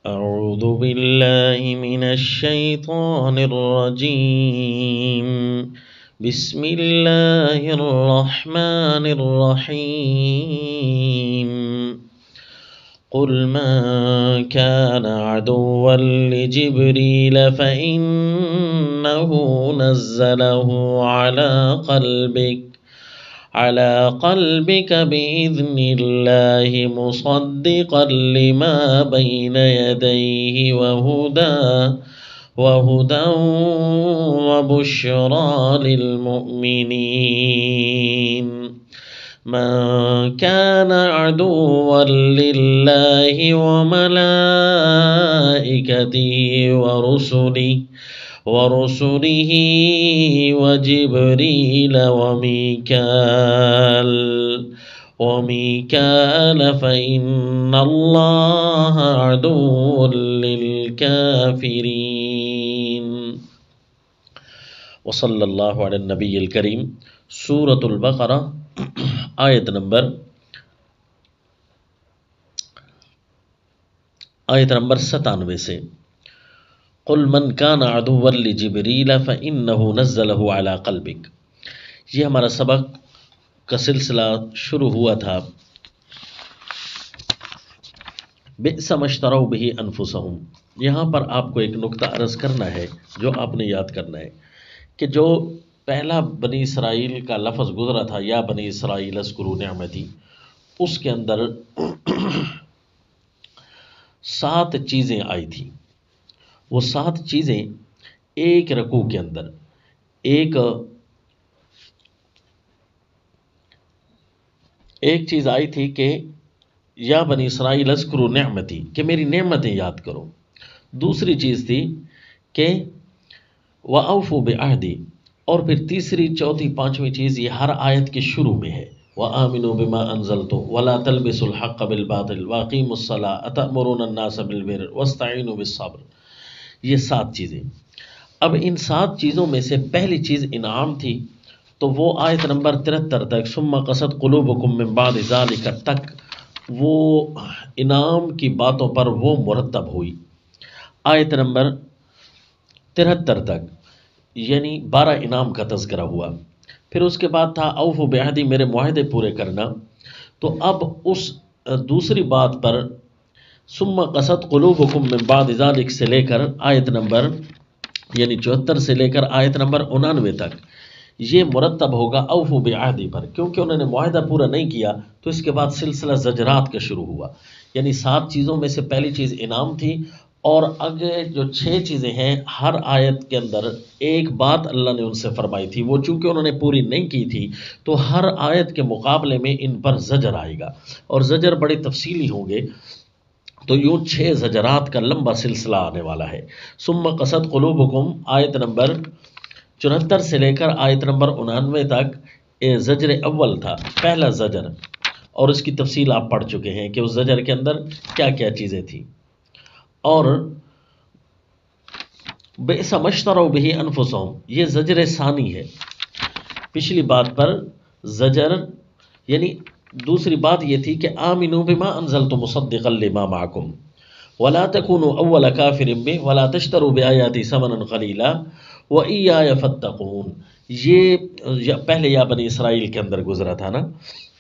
أعوذ بالله من الشيطان الرجيم بسم الله الرحمن الرحيم قل من كان عدوا لجبريل فإنه نزله على قلبك بإذن الله مصدقا لما بين يديه وهدى وبشرى للمؤمنين من كان عدوا لله وملائكته ورسله وجبريل وميكال فإن الله عدو للكافرين وصلی اللہ علی النبی الکریم۔ سورۃ البقرہ آیت نمبر 97 سے قل من کان عدوا لجبریل فإنہ نزلہ علی قلبک۔ یہ ہمارا سبق کا سلسلہ شروع ہوا تھا بئس ما اشتروا بہ انفسہم۔ یہاں پر آپ کو ایک نکتہ عرض کرنا ہے جو آپ نے یاد کرنا ہے کہ جو پہلا بنی اسرائیل کا لفظ گزرا تھا یا بنی اسرائیل اذکروا نعمتی، اس کے اندر 7 چیزیں آئی تھیں۔ وہ 7 چیزیں ایک رکوع کے اندر ایک چیز آئی تھی کہ یا بنی اسرائیل اذکروا نعمتی، کہ میری نعمتیں یاد کرو۔ دوسری چیز تھی کہ وَأَوْفُوا بِعَهْدِي، اور پھر تیسری، چوتھی، پانچویں چیز یہ ہر آیت کے شروع میں ہے، وَآمِنُوا بِمَا أَنزَلْتُ وَلَا تَلْبِسُوا الْحَقَّ بِالْبَاطِلِ وَأَقِيمُوا الصَّلَاةَ أَتَأْمُرُونَ النَّاسَ بِالْبِرِّ وَاسْتَعِينُوا بِالصَّبْرِ۔ یہ 7 چیزیں۔ اب ان 7 چیزوں میں سے پہلی چیز انعام تھی، تو وہ آیت نمبر 73 تک ثم قست قلوبکم من بعد ذلک تک وہ انعام کی باتوں پر وہ مرتب ہوئی۔ آیت نمبر 73 تک یعنی 12 انعام کا تذکرہ ہوا۔ پھر اس کے بعد تھا اوفوا بعہدی، میرے معاہدے پورے کرنا۔ تو اب اس دوسری بات پر ثم قست قلوبکم من بعد ذلک سے لے کر آیت نمبر یعنی 74 سے لے کر آیت نمبر 99 تک یہ مرتب ہوگا اوفوا بعہدی پر، کیونکہ انہوں نے معاہدہ پورا نہیں کیا۔ تو اس کے بعد سلسلہ زجرات کا شروع ہوا، یعنی 7 چیزوں میں سے پہلی چیز انعام تھی، اور آگے جو 6 چیزیں ہیں ہر آیت کے اندر ایک بات اللہ نے ان سے فرمائی تھی، وہ چونکہ انہوں نے پوری نہیں کی تھی تو ہر آیت کے مقابلے میں ان پر زجر آئے گا، اور زجر بڑے تفصیلی ہوں گے۔ تو یوں 6 زجرات کا لمبا سلسلہ آنے والا ہے۔ ثم قست قلوبکم آیت نمبر 74 سے لے کر آیت نمبر 99 تک زجر اول تھا، پہلا زجر، اور اس کی تفصیل آپ پڑھ چکے ہیں کہ اس زجر کے اندر کیا کیا چیزیں تھیں۔ اور بئس ما اشتروا بہ انفسہم یہ زجر ثانی ہے۔ پچھلی بات پر زجر یعنی دوسری بات یہ تھی کہ آمنوا بما انزلت مصدقا لما معکم ولا تکونوا اول کافر بہ ولا تشتروا بآیاتی ثمنا قلیلا وإیایا فاتقون۔ یہ پہلے یا بنی اسرائیل کے اندر گزرا تھا نا،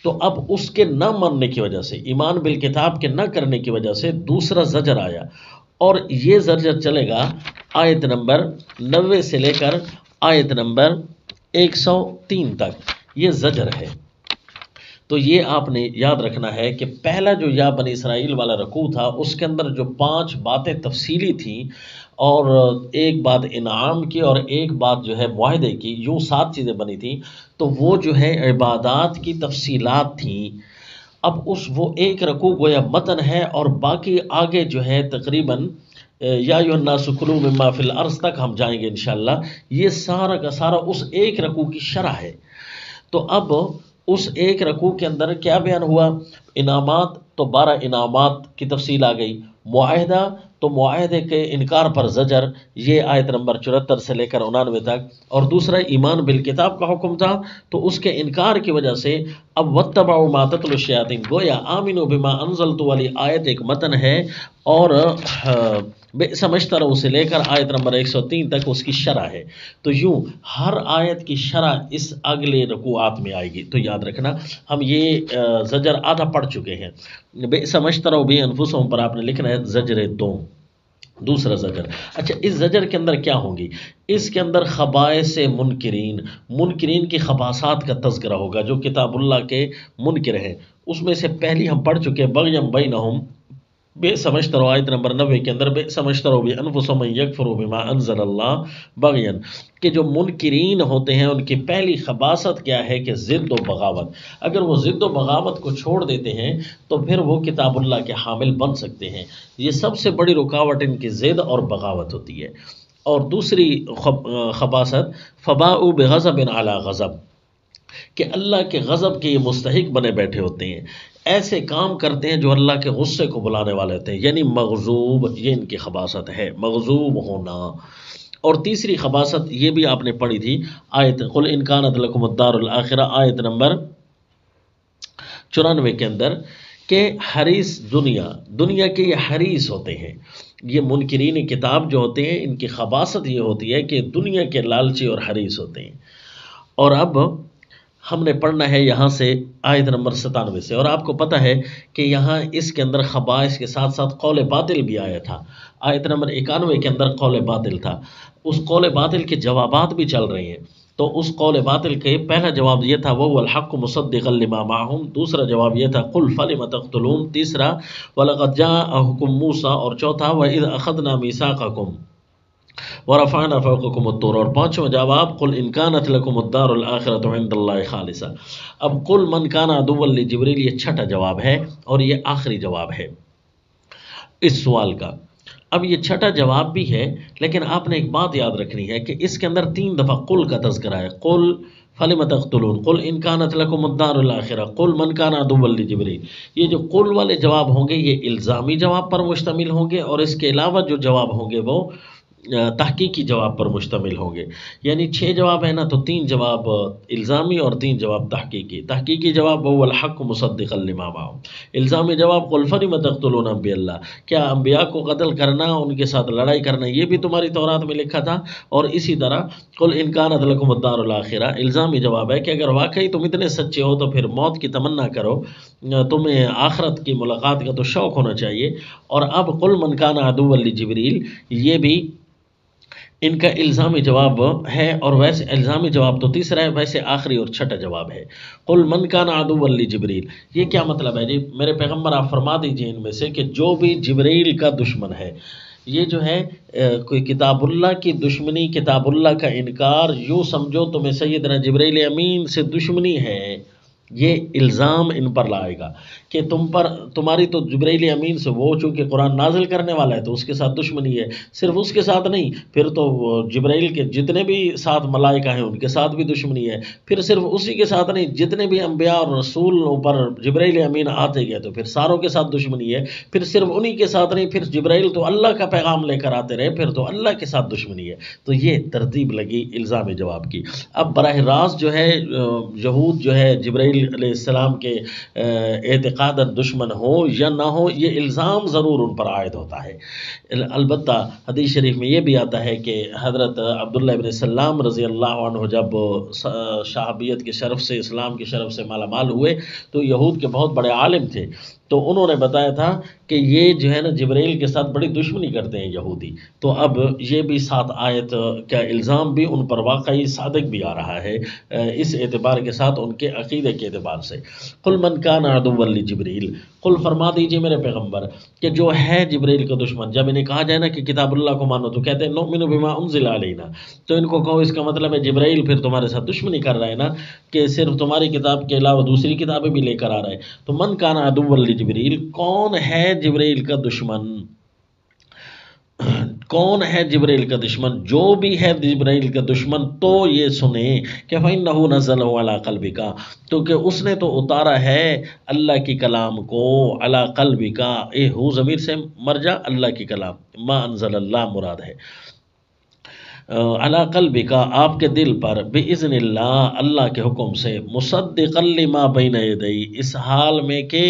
تو اب اس کے نہ ماننے کی وجہ سے، ایمان بالکتاب کے نہ کرنے کی وجہ سے دوسرا زجر آیا، اور یہ زجر چلے گا آیت نمبر 90 سے لے کر آیت نمبر 103 تک، یہ زجر ہے۔ تو یہ آپ نے یاد رکھنا ہے کہ پہلا جو یا بنی اسرائیل والا رکوع تھا اس کے اندر جو 5 باتیں تفصیلی تھیں، اور ایک بات انعام کی اور ایک بات جو ہے معاہدے کی، یوں 7 چیزیں بنی تھیں، تو وہ جو ہے عبادات کی تفصیلات تھیں۔ اب وہ ایک رکوع گویا متن ہے، اور باقی آگے جو ہے تقریباً یا ایھا الناس کلوا مما فی الارض تک ہم جائیں گے انشاءاللہ۔ یہ سارا کا سارا اس ایک رکوع کی شرح ہے۔ تو اب اس ایک رکوع کے اندر کیا بیان ہوا؟ انعامات، تو 12 انعامات کی تفصیل آ گئی، معاہدہ تو معاہدے کے انکار پر زجر، یہ آیت نمبر 74 سے لے کر 99 تک، اور دوسرا ایمان بالکتاب کا حکم تھا تو اس کے انکار کی وجہ سے اب واتبعوا ما تتلو الشیاطین، گویا آمنوا بما انزلت والی آیت ایک متن ہے، اور بئس ما اشتروا سے لے کر آیت نمبر 103 تک اس کی شرح ہے۔ تو یوں ہر آیت کی شرح اس اگلے رکوعات میں آئے گی، تو یاد رکھنا ہم یہ زجر آدھا پڑھ چکے ہیں۔ بئس ما اشتروا به انفسهم پر آپ نے لکھنا ہے زجر دوم، دوسرا زجر۔ اچھا اس زجر کے اندر کیا ہوں گی؟ اس کے اندر خبائث منکرین کی خباثات کا تذکرہ ہوگا، جو کتاب اللہ کے منکر ہیں۔ اس میں سے پہلی ہم پڑھ چکے بغیم بینہم، بے سمجھترو آیت نمبر 90 کے اندر، بے سمجھترو بھی انفسهم من یکفروا بما انزل اللہ بغین، کہ جو منکرین ہوتے ہیں ان کی پہلی خباثت کیا ہے کہ ضد و بغاوت۔ اگر وہ ضد و بغاوت کو چھوڑ دیتے ہیں تو پھر وہ کتاب اللہ کے حامل بن سکتے ہیں۔ یہ سب سے بڑی رکاوٹ ان کی ضد اور بغاوت ہوتی ہے۔ اور دوسری خباثت فباؤوا بغضب علی غضب، کہ اللہ کے غضب کے یہ مستحق بنے بیٹھے ہوتے ہیں، ایسے کام کرتے ہیں جو اللہ کے غصے کو بلانے والے ہوتے ہیں، یعنی مغضوب، یہ ان کی خباثت ہے، مغضوب ہونا۔ اور تیسری خباثت یہ بھی آپ نے پڑھی تھی آیت قل ان کانت لکم الدار الآخرہ آیت نمبر 94 کے اندر، کہ حریص دنیا کے یہ حریص ہوتے ہیں، یہ منکرین کتاب جو ہوتے ہیں ان کی خباثت یہ ہوتی ہے کہ دنیا کے لالچی اور حریص ہوتے ہیں۔ اور اب ہم نے پڑھنا ہے یہاں سے آیت نمبر 97 سے، اور آپ کو پتہ ہے کہ یہاں اس کے اندر خبائث کے ساتھ ساتھ قول باطل بھی آیا تھا۔ آیت نمبر 91 کے اندر قول باطل تھا، اس قول باطل کے جوابات بھی چل رہے ہیں۔ تو اس قول باطل کے پہلا جواب یہ تھا وَهُوَ الْحَقُّ مُصَدِّقًا لِمَا مَعَهُمْ، دوسرا جواب یہ تھا قُلْ فَلِمَ تَقْتُلُونَ، تیسرا وَلَقَدْ جَاءَكُم مُوسَىٰ، اور چوتھا وَإِذْ أَخَذْنَا مِيثَاقَكُمْ وَرَفَعْنَا فَوْقَكُمُ الطُّورَ، اور پانچواں جواب قُلْ إِن كَانَتْ لَكُمُ الدَّارُ الْآخِرَةُ عِندَ اللَّهِ خَالِصَةً۔ اب قُلْ مَنْ كَانَ عَدُوًّا لِجِبْرِيلَ یہ چھٹا جواب ہے اور یہ آخری جواب ہے اس سوال کا۔ اب یہ چھٹا جواب بھی ہے، لیکن آپ نے ایک بات یاد رکھنی ہے کہ اس کے اندر 3 دفعہ قل کا تذکرہ ہے، قل فلم تقتلون، قل ان کانت لکم الدار الاخرہ، قل من کان عدوا لجبریل۔ یہ جو قل والے جواب ہوں گے یہ الزامی جواب پر مشتمل ہوں گے، اور اس کے علاوہ جو جواب ہوں گے وہ تحقیقی جواب پر مشتمل ہوں گے۔ یعنی 6 جواب ہے نا، تو 3 جواب الزامی اور 3 جواب تحقیقی۔ تحقیقی جواب وہ الحق مصدقا لما معهم، الزامی جواب قل فلم تقتلون انبیاء اللہ، کیا انبیاء کو قتل کرنا، ان کے ساتھ لڑائی کرنا یہ بھی تمہاری تورات میں لکھا تھا؟ اور اسی طرح قل ان کانت لکم الدار الاخرہ، الزامی جواب ہے کہ اگر واقعی تم اتنے سچے ہو تو پھر موت کی تمنا کرو، تمہیں آخرت کی ملاقات کا تو شوق ہونا چاہیے۔ اور اب قل من کان عدوا لجبریل یہ بھی ان کا الزامی جواب ہے، اور ویسے الزامی جواب تو تیسرا ہے، ویسے آخری اور چھٹا جواب ہے قل من کان عدوا لجبریل۔ یہ کیا مطلب ہے جی میرے پیغمبر، آپ فرما دیجئے ان میں سے کہ جو بھی جبریل کا دشمن ہے، یہ جو ہے کوئی کتاب اللہ کی دشمنی، کتاب اللہ کا انکار، یوں سمجھو تمہیں سیدنا جبریل امین سے دشمنی ہے، یہ الزام ان پر لائے گا کہ تم پر، تمہاری تو جبریل امین سے، وہ چونکہ قرآن نازل کرنے والا ہے تو اس کے ساتھ دشمنی ہے، صرف اس کے ساتھ نہیں، پھر تو جبریل کے جتنے بھی ساتھ ملائکہ ہیں ان کے ساتھ بھی دشمنی ہے، پھر صرف اسی کے ساتھ نہیں، جتنے بھی انبیاء اور رسولوں پر جبریل امین آتے گئے تو پھر ساروں کے ساتھ دشمنی ہے، پھر صرف انہی کے ساتھ نہیں، پھر جبریل تو اللہ کا پیغام لے کر آتے رہے، پھر تو اللہ کے ساتھ دشمنی ہے۔ تو یہ ترتیب لگی الزام جواب کی۔ اب براہ راست جو ہے یہود جو ہے جبریل علیہ السلام کے اعتقاد دشمن ہو یا نہ ہو، یہ الزام ضرور ان پر عائد ہوتا ہے۔ البتہ حدیث شریف میں یہ بھی آتا ہے کہ حضرت عبداللہ ابن سلام رضی اللہ عنہ جب صحابیت کے شرف سے، اسلام کے شرف سے مالا مال ہوئے تو یہود کے بہت بڑے عالم تھے، تو انہوں نے بتایا تھا کہ یہ جو ہے نا جبریل کے ساتھ بڑی دشمنی کرتے ہیں یہودی۔ تو اب یہ بھی 7 آیت کا الزام بھی ان پر واقعی صادق بھی آ رہا ہے اس اعتبار کے ساتھ، ان کے عقیدے کے اعتبار سے۔ قل من کان عدوا لجبریل، قل فرما دیجئے میرے پیغمبر کہ جو ہے جبریل کا دشمن، جب انہیں کہا جائے نا کہ کتاب اللہ کو مانو تو کہتے ہیں نؤمن بما انزل علینا، تو ان کو کہو اس کا مطلب ہے جبریل پھر تمہارے ساتھ دشمنی کر رہا ہے نا، کہ صرف تمہاری کتاب کے علاوہ دوسری کتابیں بھی لے کر آ رہا ہے۔ تو من کان عدوا لجبریل، کون ہے جبریل کا دشمن؟ کون ہے جبرائیل کا دشمن؟ جو بھی ہے جبرائیل کا دشمن تو یہ سنیں کہ فَإِنَّهُ نَزَّلَهُ عَلَىٰ قَلْبِكَ، تو کہ اس نے تو اتارا ہے اللہ کی کلام کو، علی قلبک، اے ہو ضمیر سے مرجع اللہ کی کلام، ما انزل اللہ مراد ہے، علی قلبک آپ کے دل پر، باذن اللہ اللہ کے حکم سے، مصدقا لما بین یدی اس حال میں کہ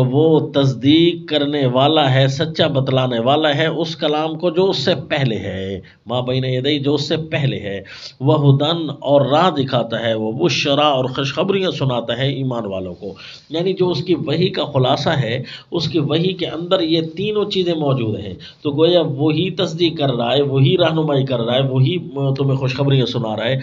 وہ تصدیق کرنے والا ہے، سچا بتلانے والا ہے اس کلام کو جو اس سے پہلے ہے، ما بین یدی جو اس سے پہلے ہے، وہدن اور راہ دکھاتا ہے، وہ بشرا اور خوشخبریاں سناتا ہے ایمان والوں کو، یعنی جو اس کی وحی کا خلاصہ ہے، اس کی وحی کے اندر یہ تینوں چیزیں موجود ہیں، تو گویا وہی تصدیق کر رہا ہے، وہی رہنمائی کر رہا ہے، وہی تمہیں خوشخبریاں سنا رہا ہے،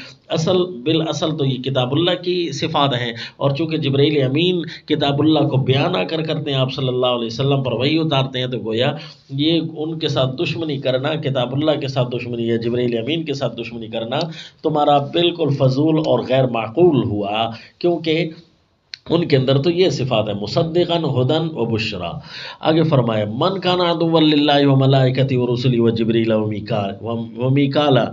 بالاصل تو یہ کتاب اللہ کی صفات ہیں، اور چونکہ جبرائیل امین کتاب اللہ کو بیان کرتے ہیں آپ صلی اللہ علیہ وسلم پر وحی اتارتے ہیں، تو گویا یہ ان کے ساتھ دشمنی کرنا، کتاب اللہ کے ساتھ دشمنی یا جبرائیل امین کے ساتھ دشمنی کرنا تمہارا بالکل فضول اور غیر معقول ہوا، کیونکہ ان کے اندر تو یہ صفات ہے، مصدقا ہدن و بشرا۔ آگے فرمایا من کان عدوا للہ و ملائکتی و رسلی و جبریل و میکالا،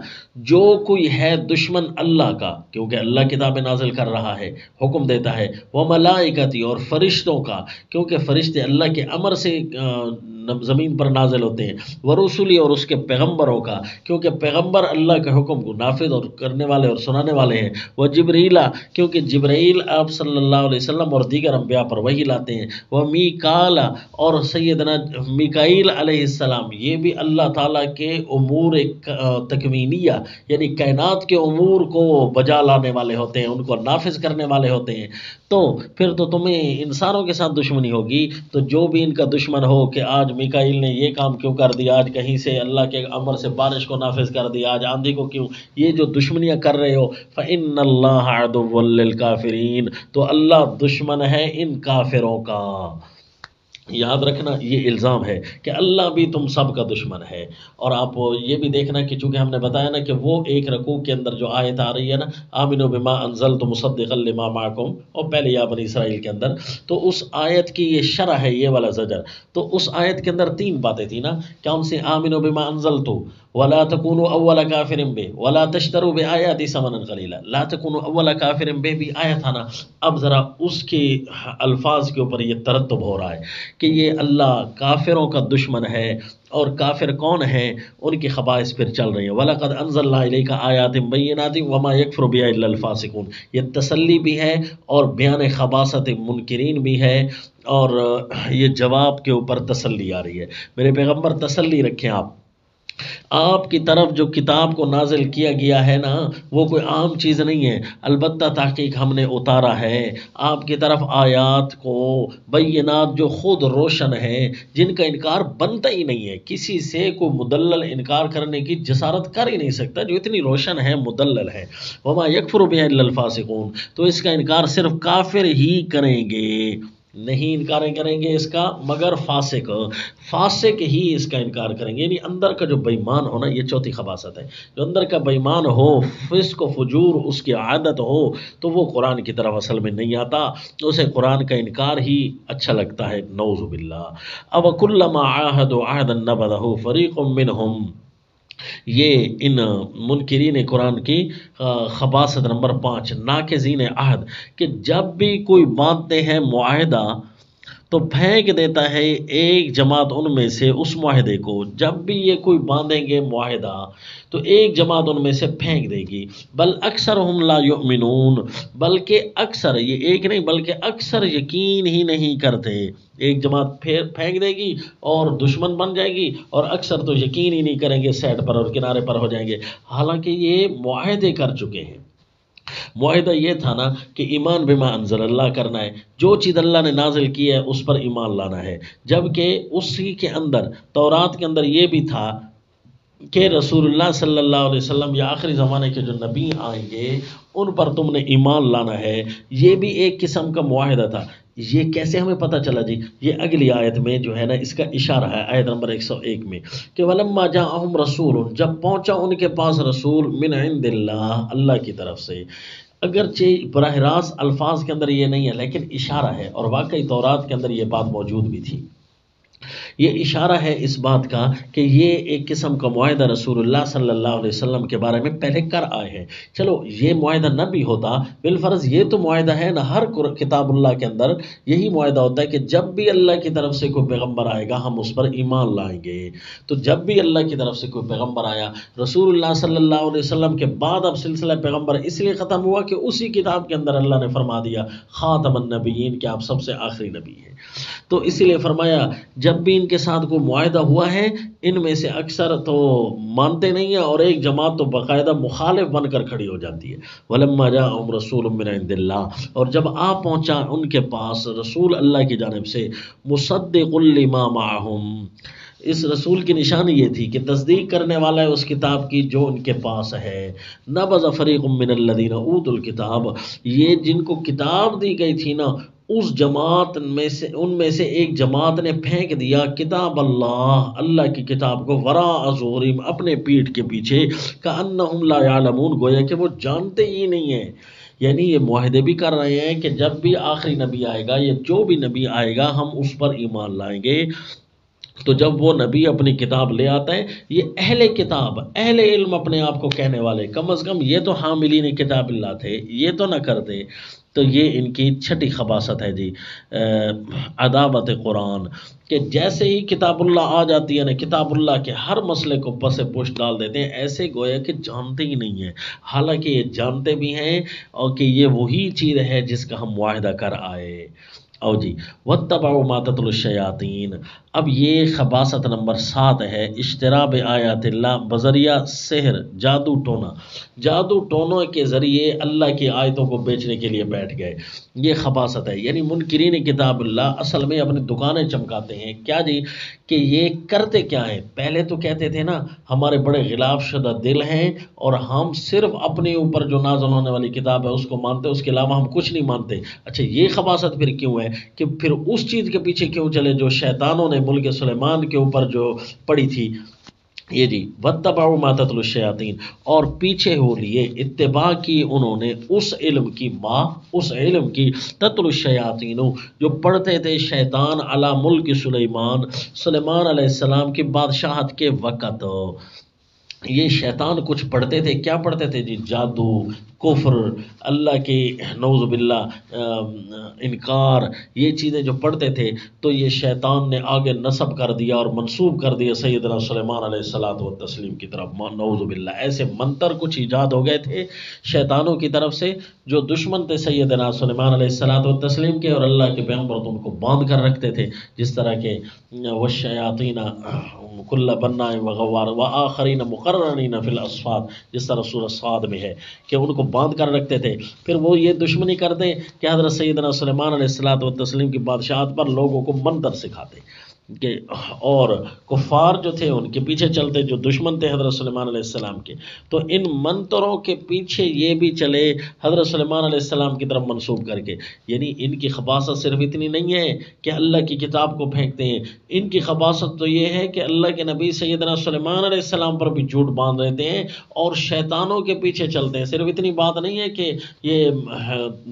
جو کوئی ہے دشمن اللہ کا، کیونکہ اللہ کتاب نازل کر رہا ہے، حکم دیتا ہے، وہ ملائکتی اور فرشتوں کا، کیونکہ فرشتے اللہ کے امر سے زمین پر نازل ہوتے ہیں، ورسولی اور اس کے پیغمبروں کا، کیونکہ پیغمبر اللہ کے حکم کو نافذ اور کرنے والے اور سنانے والے ہیں، وہ جبریلا کیونکہ جبرائیل آپ صلی اللہ علیہ وسلم اور دیگر انبیاء پر وحی لاتے ہیں، وہ میکالا اور سیدنا میکائیل علیہ السلام، یہ بھی اللہ تعالیٰ کے امور تکوینیہ یعنی کائنات کے امور کو بجا لانے والے ہوتے ہیں، ان کو نافذ کرنے والے ہوتے ہیں، تو پھر تو تمہیں انسانوں کے ساتھ دشمنی ہوگی، تو جو بھی ان کا دشمن ہو کہ آج میکائیل نے یہ کام کیوں کر دیا، آج کہیں سے اللہ کے امر سے بارش کو نافذ کر دیا، آج آندھی کو کیوں، یہ جو دشمنیاں کر رہے ہو، فَإِنَّ اللَّهَ عَدُوٌّ لِّلْكَافِرِينَ، تو اللہ دشمن ہے ان کافروں کا۔ یاد رکھنا یہ الزام ہے کہ اللہ بھی تم سب کا دشمن ہے، اور آپ یہ بھی دیکھنا کہ چونکہ ہم نے بتایا نا کہ وہ ایک رکوع کے اندر جو آیت آ رہی ہے نا آمنوا بما انزلت مصدقا لما معکم، اور پہلے یا بنی اسرائیل کے اندر، تو اس آیت کی یہ شرح ہے، یہ والا زجر، تو اس آیت کے اندر تین باتیں تھیں نا، کون سی؟ آمنوا بما انزلت ولا تكونوا اول کافر به ولا تشتروا بآیاتی ثمنا قلیلا، لا تكونوا اول کافر به بھی آیا تھا نا، اب ذرا اس کے الفاظ کے اوپر یہ ترتب ہو رہا ہے کہ یہ اللہ کافروں کا دشمن ہے، اور کافر کون ہیں؟ ان کی خبائث پھر چل رہی ہیں، وَلَقَدْ أَنزَلْنَا إِلَيْكَ آيَاتٍ بَيِّنَاتٍ وَمَا يَكْفُرُ بِهَا إِلَّا الْفَاسِقُونَ، یہ تسلی بھی ہے اور بیان خباثت منکرین بھی ہے، اور یہ جواب کے اوپر تسلی آ رہی ہے۔ میرے پیغمبر تسلی رکھیں، آپ کی طرف جو کتاب کو نازل کیا گیا ہے نا وہ کوئی عام چیز نہیں ہے، البتہ تحقیق ہم نے اتارا ہے آپ کی طرف آیات کو، بینات جو خود روشن ہیں، جن کا انکار بنتا ہی نہیں ہے، کسی سے کوئی مدلل انکار کرنے کی جسارت کر ہی نہیں سکتا، جو اتنی روشن ہے مدلل ہے، وما یکفر بها الا الفاسقون، تو اس کا انکار صرف کافر ہی کریں گے، نہیں انکار کریں گے اس کا مگر فاسق ہی اس کا انکار کریں گے، یعنی اندر کا جو بےمان ہونا، یہ چوتھی خباثت ہے، جو اندر کا بےمان ہو، فسق و فجور اس کی عادت ہو، تو وہ قرآن کی طرف اصل میں نہیں آتا، اسے قرآن کا انکار ہی اچھا لگتا ہے، نعوذ باللہ۔ اب کلما عاہدوا عہدا نبذہ فریق منہم، یہ ان منکرین قرآن کی خباثت نمبر 5، ناقضین عہد، کہ جب بھی کوئی باندھتے ہیں معاہدہ تو پھینک دیتا ہے ایک جماعت ان میں سے اس معاہدے کو، جب بھی یہ کوئی باندھیں گے معاہدہ تو ایک جماعت ان میں سے پھینک دے گی، بل اکثرہم لا یؤمنون، بلکہ اکثر، یہ ایک نہیں بلکہ اکثر یقین ہی نہیں کرتے، ایک جماعت پھینک دے گی اور دشمن بن جائے گی، اور اکثر تو یقین ہی نہیں کریں گے، سائڈ پر اور کنارے پر ہو جائیں گے، حالانکہ یہ معاہدے کر چکے ہیں۔ معاہدہ یہ تھا نا کہ ایمان بما انزل اللہ کرنا ہے، جو چیز اللہ نے نازل کی ہے اس پر ایمان لانا ہے، جبکہ اسی کے اندر تورات کے اندر یہ بھی تھا کہ رسول اللہ صلی اللہ علیہ وسلم یا آخری زمانے کے جو نبی آئیں گے ان پر تم نے ایمان لانا ہے، یہ بھی ایک قسم کا معاہدہ تھا۔ یہ کیسے ہمیں پتہ چلا جی؟ یہ اگلی آیت میں جو ہے نا اس کا اشارہ ہے، آیت نمبر 101 میں، کہ وَلَمَّا جَاءَهُمْ رَسُولٌ، جب پہنچا ان کے پاس رسول، مِنْ عِنْدِ اللَّهِ، اللہ کی طرف سے، اگرچہ براہ راست الفاظ کے اندر یہ نہیں ہے لیکن اشارہ ہے، اور واقعی تورات کے اندر یہ بات موجود بھی تھی یہ اشارہ ہے اس بات کا کہ یہ ایک قسم کا معاہدہ رسول اللہ صلی اللہ علیہ وسلم کے بارے میں پہلے کر آئے ہیں۔ چلو یہ معاہدہ نہ بھی ہوتا، بالفرض یہ تو معاہدہ ہے نا، ہر کتاب اللہ کے اندر یہی معاہدہ ہوتا ہے کہ جب بھی اللہ کی طرف سے کوئی پیغمبر آئے گا ہم اس پر ایمان لائیں گے۔ تو جب بھی اللہ کی طرف سے کوئی پیغمبر آیا، رسول اللہ صلی اللہ علیہ وسلم کے بعد اب سلسلہ پیغمبر اس لیے ختم ہوا کہ اسی کتاب کے اندر اللہ نے فرما دیا خاتم النبیین کہ آپ سب سے آخری نبی ہیں۔ تو اسی لیے فرمایا جب بھی ان کے ساتھ کوئی معاہدہ ہوا ہے، ان میں سے اکثر تو مانتے نہیں ہیں اور ایک جماعت تو باقاعدہ مخالف بن کر کھڑی ہو جاتی ہے۔ وَلَمَّا جَاءَهُمْ رَسُولٌ مِّنْ عِندِ اللَّهِ، اور جب آ پہنچا ان کے پاس رسول اللہ کی جانب سے، مُصَدِّقٌ لِّمَا مَعَهُمْ، اس رسول کی نشانی یہ تھی کہ تصدیق کرنے والا ہے اس کتاب کی جو ان کے پاس ہے۔ نَبَذَ فَرِيقٌ مِّنَ الَّذِينَ أُوتُوا الْكِتَابَ، یہ جن کو کتاب دی گئی تھی نا، اس جماعت میں سے ان میں سے ایک جماعت نے پھینک دیا کتاب اللہ کی کتاب کو، وراء ظہورہم، اپنے پیٹھ کے پیچھے، کأنہم لا یعلمون، گویا کہ وہ جانتے ہی نہیں ہیں۔ یعنی یہ معاہدے بھی کر رہے ہیں کہ جب بھی آخری نبی آئے گا یا جو بھی نبی آئے گا ہم اس پر ایمان لائیں گے۔ تو جب وہ نبی اپنی کتاب لے آتا ہے، یہ اہل کتاب، اہل علم اپنے آپ کو کہنے والے، کم از کم یہ تو حاملین کتاب اللہ تھے، یہ تو نہ کرتے۔ تو یہ ان کی چھٹی خباثت ہے جی، عداوت قرآن، کہ جیسے ہی کتاب اللہ آ جاتی ہے نا، کتاب اللہ کے ہر مسئلے کو پس پوش ڈال دیتے ہیں، ایسے گویا کہ جانتے ہی نہیں ہیں، حالانکہ یہ جانتے بھی ہیں اور کہ یہ وہی چیز ہے جس کا ہم معاہدہ کر آئے۔ او جی، وَاتَّبَعُوا مَا تَتْلُو الشَّيَاطِينُ، اب یہ خباثت نمبر 7 ہے، اشتراب آیات اللہ، بذریعہ سحر، جادو ٹونا، جادو ٹونوں کے ذریعے اللہ کی آیتوں کو بیچنے کے لیے بیٹھ گئے، یہ خباثت ہے۔ یعنی منکرین کتاب اللہ اصل میں اپنی دکانیں چمکاتے ہیں، کیا جی، کہ یہ کرتے کیا ہیں، پہلے تو کہتے تھے نا ہمارے بڑے غلاف شدہ دل ہیں اور ہم صرف اپنے اوپر جو نازل ہونے والی کتاب ہے اس کو مانتے، اس کے علاوہ ہم کچھ نہیں مانتے۔ اچھا یہ خباثت پھر کیوں ہے کہ پھر اس چیز کے پیچھے کیوں چلے جو شیطانوں نے ملک سلیمان کے اوپر جو پڑی تھی، یہ جی، وَاتَّبَعُوا مَا تَتْلُو الشَّيَاطِينُ، اور پیچھے ہو لیے، اتباع کی انہوں نے اس علم کی، اس علم کی، تتلو الشیاطین، جو پڑھتے تھے شیطان، علی ملک سلیمان علیہ السلام کی بادشاہت کے وقت۔ یہ شیطان کچھ پڑھتے تھے، کیا پڑھتے تھے جی، جادو، کفر، اللہ کی نعوذ باللہ انکار، یہ چیزیں جو پڑھتے تھے تو یہ شیطان نے آگے نسب کر دیا اور منسوب کر دیا سیدنا سلیمان علیہ الصلوۃ والتسلیم کی طرف، نعوذ باللہ۔ ایسے منتر کچھ ایجاد ہو گئے تھے شیطانوں کی طرف سے جو دشمن تھے سیدنا سلیمان علیہ الصلوۃ والتسلیم کے، اور اللہ کے پیغمبر تم کو باندھ کر رکھتے تھے، جس طرح کے والشیاطین کل بناء وغوار وآخرین مقرنین فی الاصفاد، جس طرح سورہ صاد میں ہے کہ ان کو باندھ کر رکھتے تھے۔ پھر وہ یہ دشمنی کرتے کہ حضرت سیدنا سلیمان علیہ الصلوۃ والتسلیم کی بادشاہت پر لوگوں کو منتر سکھاتے کہ، اور کفار جو تھے ان کے پیچھے چلتے جو دشمن تھے حضرت سلیمان علیہ السلام کے، تو ان منتروں کے پیچھے یہ بھی چلے حضرت سلیمان علیہ السلام کی طرف منسوب کر کے۔ یعنی ان کی خباثت صرف اتنی نہیں ہے کہ اللہ کی کتاب کو پھینکتے ہیں، ان کی خباثت تو یہ ہے کہ اللہ کے نبی سیدنا سلیمان علیہ السلام پر بھی جھوٹ باندھ رہتے ہیں اور شیطانوں کے پیچھے چلتے ہیں۔ صرف اتنی بات نہیں ہے کہ یہ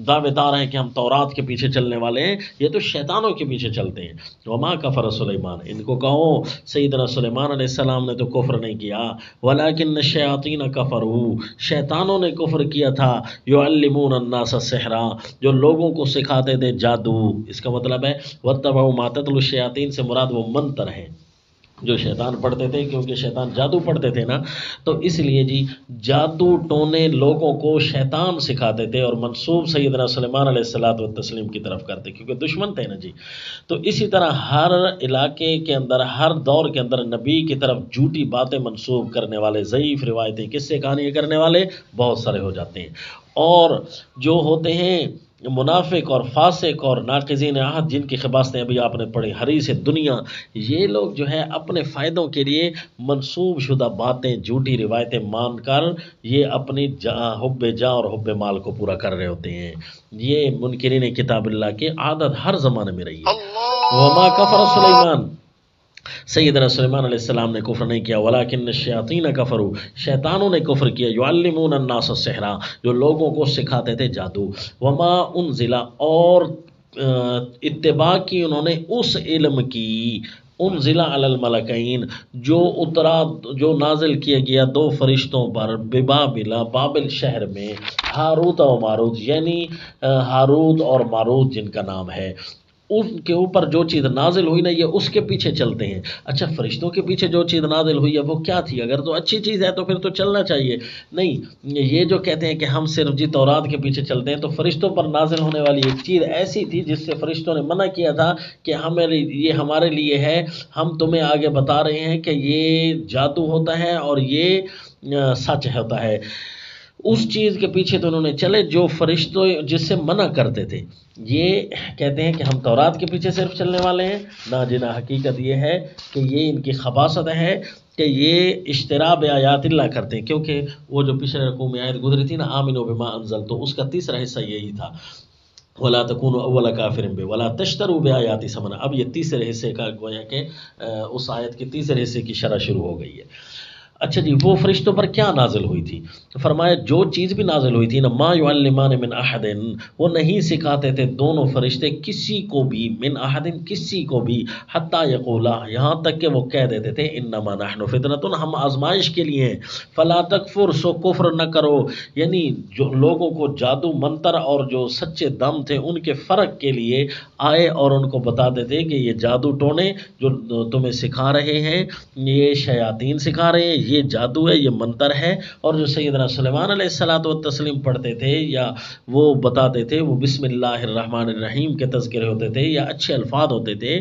دعوے دار ہیں کہ ہم تورات کے پیچھے چلنے والے ہیں، یہ تو شیطانوں کے پیچھے چلتے ہیں۔ وما کفر سلیمان، ان کو کہو سیدنا سلیمان علیہ السلام نے تو کفر نہیں کیا، ولیکن الشیاطین کفروا، شیطانوں نے کفر کیا تھا، یعلمون الناس السحر، جو لوگوں کو سکھاتے تھے جادو۔ اس کا مطلب ہے واتبعوا ما تتلو الشیاطین سے مراد وہ منتر ہیں جو شیطان پڑھتے تھے، کیونکہ شیطان جادو پڑھتے تھے نا، تو اس لیے جی جادو ٹونے لوگوں کو شیطان سکھاتے تھے اور منسوب سیدنا سلیمان علیہ الصلوۃ والتسلیم کی طرف کرتے، کیونکہ دشمن تھے نا جی۔ تو اسی طرح ہر علاقے کے اندر، ہر دور کے اندر نبی کی طرف جھوٹی باتیں منسوب کرنے والے، ضعیف روایتیں، قصے کہانیاں کرنے والے بہت سارے ہو جاتے ہیں، اور جو ہوتے ہیں منافق اور فاسق اور ناقضین عہد، جن کی خباثتیں ابھی آپ نے پڑھی، حریص دنیا، یہ لوگ جو ہے اپنے فائدوں کے لیے منسوب شدہ باتیں، جھوٹی روایتیں مان کر یہ اپنی حب جاں اور حب مال کو پورا کر رہے ہوتے ہیں۔ یہ منکرین کتاب اللہ کی عادت ہر زمانے میں رہی ہے۔ وما کفر سلیمان، سیدنا سلیمان علیہ السلام نے کفر نہیں کیا، ولیکن الشیاطین کفروا، شیطانوں نے کفر کیا، یعلمون الناس السحر، جو لوگوں کو سکھاتے تھے جادو، وما انزل، اور اتباع کی انہوں نے اس علم کی، انزل علی الملکین، جو اترا، جو نازل کیا گیا دو فرشتوں پر، ببابل، بابل شہر میں، ہاروت و ماروت، یعنی ہاروت اور ماروت جن کا نام ہے، ان کے اوپر جو چیز نازل ہوئی نا یہ اس کے پیچھے چلتے ہیں۔ اچھا فرشتوں کے پیچھے جو چیز نازل ہوئی ہے وہ کیا تھی؟ اگر تو اچھی چیز ہے تو پھر تو چلنا چاہیے، نہیں یہ جو کہتے ہیں کہ ہم صرف جی تورات کے پیچھے چلتے ہیں، تو فرشتوں پر نازل ہونے والی ایک چیز ایسی تھی جس سے فرشتوں نے منع کیا تھا کہ یہ ہمارے لیے ہے، ہم تمہیں آگے بتا رہے ہیں کہ یہ جادو ہوتا ہے اور یہ سچ ہوتا ہے۔ اس چیز کے پیچھے تو انہوں نے چلے جو فرشتوں جس سے منع کرتے تھے۔ یہ کہتے ہیں کہ ہم تورات کے پیچھے صرف چلنے والے ہیں، نہ جنا حقیقت یہ ہے کہ یہ ان کی خباثت ہے کہ یہ اشتراب آیات اللہ کرتے ہیں، کیونکہ وہ جو پچھلے رکوع میں آیت گزری تھی نا آمنوا بما انزل، تو اس کا تیسرا حصہ یہی تھا، ولا تکونوا اول کافر بہ ولا تشتروا بآیاتی ثمنا۔ اب یہ تیسرے حصے کا گویا کہ اس آیت کے تیسرے حصے کی شرح شروع ہو گئی ہے۔ اچھا جی، وہ فرشتوں پر کیا نازل ہوئی تھی؟ فرمایا جو چیز بھی نازل ہوئی تھی نا، ما یعلمان من احد، وہ نہیں سکھاتے تھے دونوں فرشتے کسی کو بھی، من احد کسی کو بھی، حتی یقولا یہاں تک کہ وہ کہہ دیتے تھے انما نحن فتنۃ، ہم آزمائش کے لیے ہیں، فلا تکفر سو کفر نہ کرو، یعنی جو لوگوں کو جادو منتر اور جو سچے دم تھے ان کے فرق کے لیے آئے اور ان کو بتاتے تھے کہ یہ جادو ٹونے جو تمہیں سکھا رہے ہیں یہ شیاطین سکھا رہے ہیں، یہ جادو ہے، یہ منتر ہے، اور جو سیدنا سلیمان علیہ الصلوۃ والتسلیم پڑھتے تھے یا وہ بتاتے تھے وہ بسم اللہ الرحمن الرحیم کے تذکرے ہوتے تھے یا اچھے الفاظ ہوتے تھے،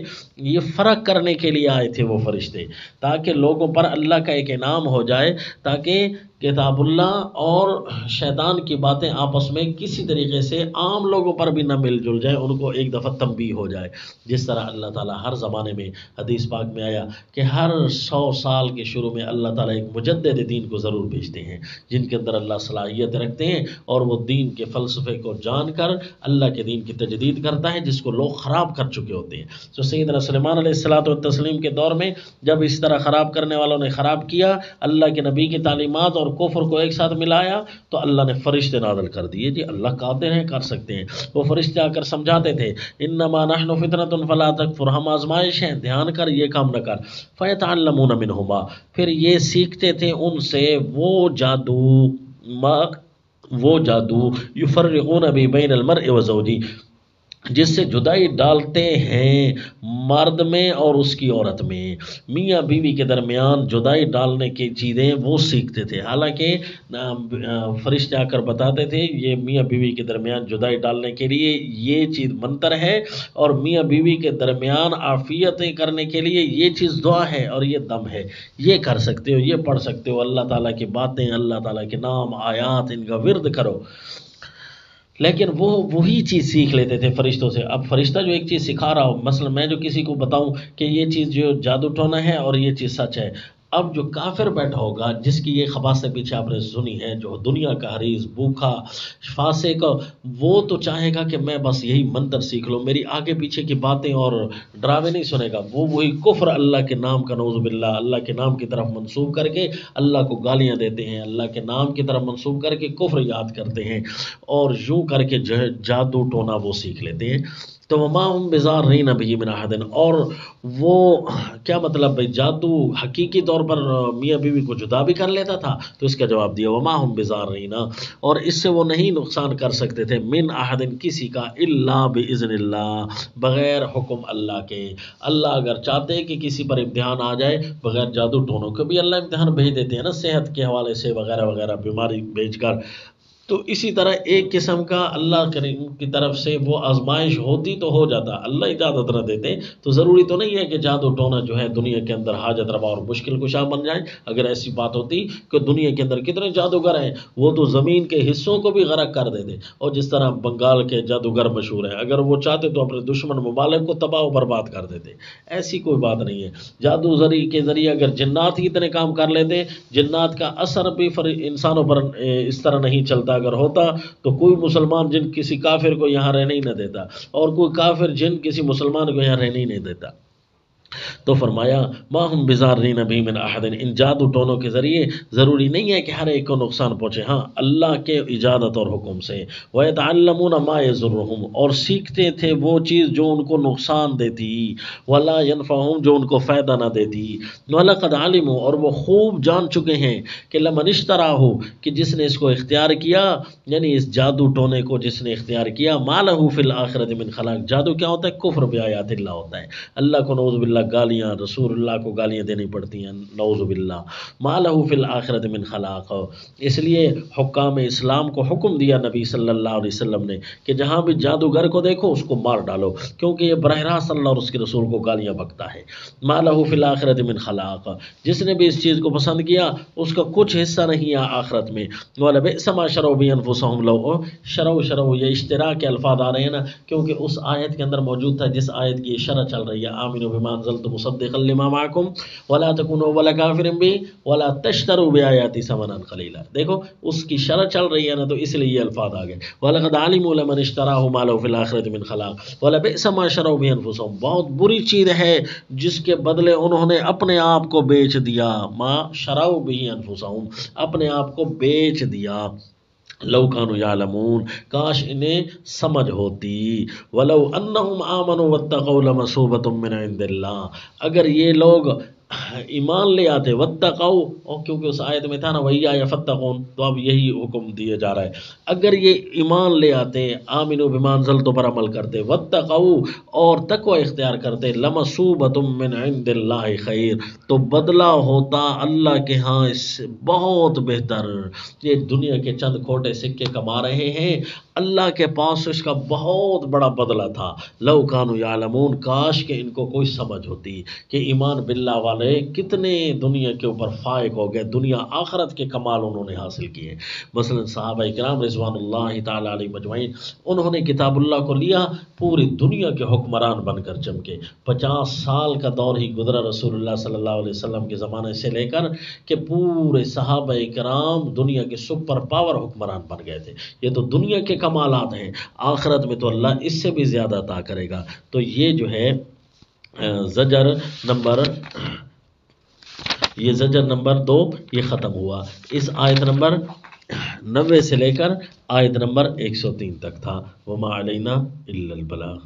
یہ فرق کرنے کے لیے آئے تھے وہ فرشتے، تاکہ لوگوں پر اللہ کا ایک انعام ہو جائے، تاکہ کتاب اللہ اور شیطان کی باتیں آپس میں کسی طریقے سے عام لوگوں پر بھی نہ مل جل جائے، ان کو ایک دفعہ تنبیہ ہو جائے، جس طرح اللہ تعالیٰ ہر زمانے میں حدیث پاک میں آیا کہ ہر 100 سال کے شروع میں اللہ تعالیٰ ایک مجدد دین کو ضرور بھیجتے ہیں، جن کے اندر اللہ صلاحیت رکھتے ہیں اور وہ دین کے فلسفے کو جان کر اللہ کے دین کی تجدید کرتا ہے جس کو لوگ خراب کر چکے ہوتے ہیں۔ تو سیدنا سلیمان علیہ الصلوۃ والتسلیم کے دور میں جب اس طرح خراب کرنے والوں نے خراب کیا، اللہ کے نبی کی تعلیمات اور کفر کو ایک ساتھ ملایا، تو اللہ نے فرشتے نازل کر دیے، جی اللہ قادر ہیں، کر سکتے ہیں۔ وہ فرشتے آ کر سمجھاتے تھے انما نحن فتنۃ فلا تکفر، ہم آزمائش ہیں، دھیان کر یہ کام نہ کر، فیتعلمون منہما، پھر یہ سیکھتے تھے ان سے وہ جادو یفرقون بہ بین المرء وزوجہ، جس سے جدائی ڈالتے ہیں مرد میں اور اس کی عورت میں، میاں بیوی کے درمیان جدائی ڈالنے کی چیزیں وہ سیکھتے تھے۔ حالانکہ فرشتے آ کر بتاتے تھے یہ میاں بیوی کے درمیان جدائی ڈالنے کے لیے یہ چیز منتر ہے، اور میاں بیوی کے درمیان عافیتیں کرنے کے لیے یہ چیز دعا ہے اور یہ دم ہے، یہ کر سکتے ہو، یہ پڑھ سکتے ہو، اللہ تعالیٰ کی باتیں، اللہ تعالیٰ کے نام آیات ان کا ورد کرو۔ لیکن وہ وہی چیز سیکھ لیتے تھے فرشتوں سے۔ اب فرشتہ جو ایک چیز سکھا رہا ہو، مثلا میں جو کسی کو بتاؤں کہ یہ چیز جو جادو ٹونا ہے اور یہ چیز سچ ہے، اب جو کافر بیٹھا ہوگا جس کی یہ خباثت پیچھے آپ نے سنی ہے، جو دنیا کا حریص، بھوکا، فاسق، وہ تو چاہے گا کہ میں بس یہی منتر سیکھ لوں، میری آگے پیچھے کی باتیں اور ڈراوے نہیں سنے گا، وہ وہی کفر اللہ کے نام کا نعوذ باللہ اللہ کے نام کی طرف منسوب کر کے اللہ کو گالیاں دیتے ہیں، اللہ کے نام کی طرف منسوب کر کے کفر یاد کرتے ہیں، اور یوں کر کے جو ہے جادو ٹونا وہ سیکھ لیتے ہیں۔ تو وما هم بضارین بہ من احد، اور وہ کیا مطلب بھائی جادو حقیقی طور پر میاں بیوی کو جدا بھی کر لیتا تھا؟ تو اس کا جواب دیا وما هم بضارین، اور اس سے وہ نہیں نقصان کر سکتے تھے، من احد کسی کا، الا باذن اللہ بغیر حکم اللہ کے۔ اللہ اگر چاہتے کہ کسی پر امتحان آ جائے بغیر جادو ٹونوں کے بھی اللہ امتحان بھیج دیتے ہیں نا، صحت کے حوالے سے وغیرہ وغیرہ بیماری بھیج کر، تو اسی طرح ایک قسم کا اللہ کریم کی طرف سے وہ آزمائش ہوتی تو ہو جاتا، اللہ اجازت نہ دیتے تو ضروری تو نہیں ہے کہ جادو ٹونا جو ہے دنیا کے اندر حاجت روا اور مشکل کشا بن جائے۔ اگر ایسی بات ہوتی کہ دنیا کے اندر کتنے جادوگر ہیں، وہ تو زمین کے حصوں کو بھی غرق کر دیتے، اور جس طرح بنگال کے جادوگر مشہور ہیں، اگر وہ چاہتے تو اپنے دشمن ممالک کو تباہ و برباد کر دیتے۔ ایسی کوئی بات نہیں ہے، جادو زری کے ذریعے اگر جنات ہی اتنے کام کر لیتے، جنات کا اثر بھی انسانوں پر اس طرح نہیں چلتا، اگر ہوتا تو کوئی مسلمان جن کسی کافر کو یہاں رہنے ہی نہ دیتا، اور کوئی کافر جن کسی مسلمان کو یہاں رہنے ہی نہیں دیتا۔ تو فرمایا ما ہم بزارین بھی من احد، ان جادو ٹونوں کے ذریعے ضروری نہیں ہے کہ ہر ایک کو نقصان پہنچے، ہاں اللہ کے اجازت اور حکم سے۔ وَيَتَعَلَّمُونَ مَا يَضُرُّهُمْ، اور سیکھتے تھے وہ چیز جو ان کو نقصان دیتی، وَلَا يَنفعُهُمْ، جو ان کو فائدہ نہ دیتی۔ وَلَقَدْ عَلِمُوا، اور وہ خوب جان چکے ہیں کہ لمن اشتراہ، کہ جس نے اس کو اختیار کیا، یعنی اس جادو ٹونے کو جس نے اختیار کیا، ما لہ فی الآخرۃ من خلاق، جادو کیا ہوتا ہے؟ کفر بآیات اللہ ہوتا ہے، اللہ کو نعوذ باللہ گالیاں، رسول اللہ کو گالیاں دینی پڑتی ہیں، نعوذ باللہ۔ ما لہ فی الآخرۃ من خلاق، اس لیے حکام اسلام کو حکم دیا نبی صلی اللہ علیہ وسلم نے کہ جہاں بھی جادوگر کو دیکھو اس کو مار ڈالو، کیونکہ یہ براہ راست اللہ اور اس کے رسول کو گالیاں بکتا ہے۔ ما لہ فی الآخرۃ من خلاق، جس نے بھی اس چیز کو پسند کیا اس کا کچھ حصہ نہیں ہے آخرت میں۔ وَلَبِئْسَ مَا شَرَوْا بِهِ أَنفُسَهُمْ، لو شرو یہ اشتراک کے الفاظ آ رہے ہیں نا، کیونکہ اس آیت کے اندر موجود تھا جس آیت کی شرح چل رہی ہے، آمنوا بما انزلت مصدقا لما معکم ولا تکونوا اول کافر بہ ولا تشتروا بآیاتی ثمنا قلیلا، دیکھو اس کی شرح چل رہی ہے نا، تو اس لیے یہ الفاظ آ گئے۔ وَلَقَدْ عَلِمُوا لَمَنِ اشْتَرَاهُ مَا لَهُ فِي الْآخِرَةِ مِنْ خَلَاقٍ وَلَبِئْسَ مَا شَرَوْا بِهِ أَنفُسَهُمْ، بہت بری چیز ہے جس کے بدلے انہوں نے اپنے آپ کو بیچ دیا، ما شَرَوْا بِهِ أَنفُسَهُمْ، اپنے آپ کو بیچ دیا۔ لو کانوا یعلمون، کاش انہیں سمجھ ہوتی۔ ولو انہم آمنوا واتقوا لمثوبۃ من عند اللہ، اگر یہ لوگ ایمان لے آتے، واتقوا، اور کیونکہ اس آیت میں تھا نا وَإِيَّايَ فَاتَّقُونِ، تو اب یہی حکم دیا جا رہا ہے، اگر یہ ایمان لے آتے، آمنوا بما انزلت پر عمل کرتے، واتقوا، اور تقوی اختیار کرتے، لمثوبۃ من عند اللہ خیر، تو بدلہ ہوتا اللہ کے ہاں اس سے بہت بہتر۔ یہ دنیا کے چند کھوٹے سکے کما رہے ہیں، اللہ کے پاس اس کا بہت بڑا بدلہ تھا۔ لو کانوا یعلمون، کاش کہ ان کو کوئی سمجھ ہوتی کہ ایمان باللہ والے کتنے دنیا کے اوپر فائق ہو گئے، دنیا آخرت کے کمال انہوں نے حاصل کیے۔ مثلا صحابہ کرام رضوان اللہ تعالیٰ علیہ مجمعین، انہوں نے کتاب اللہ کو لیا، پوری دنیا کے حکمران بن کر چمکے۔ 50 سال کا دور ہی گزرا رسول اللہ صلی اللہ علیہ وسلم کے زمانے سے لے کر کہ پورے صحابہ کرام دنیا کے سپر پاور حکمران بن گئے تھے۔ یہ تو دنیا کے کمالات ہیں، آخرت میں تو اللہ اس سے بھی زیادہ عطا کرے گا۔ تو یہ جو ہے زجر نمبر 2 یہ ختم ہوا، اس آیت نمبر 90 سے لے کر آیت نمبر 103 تک تھا۔ وما علینا الا البلاغ۔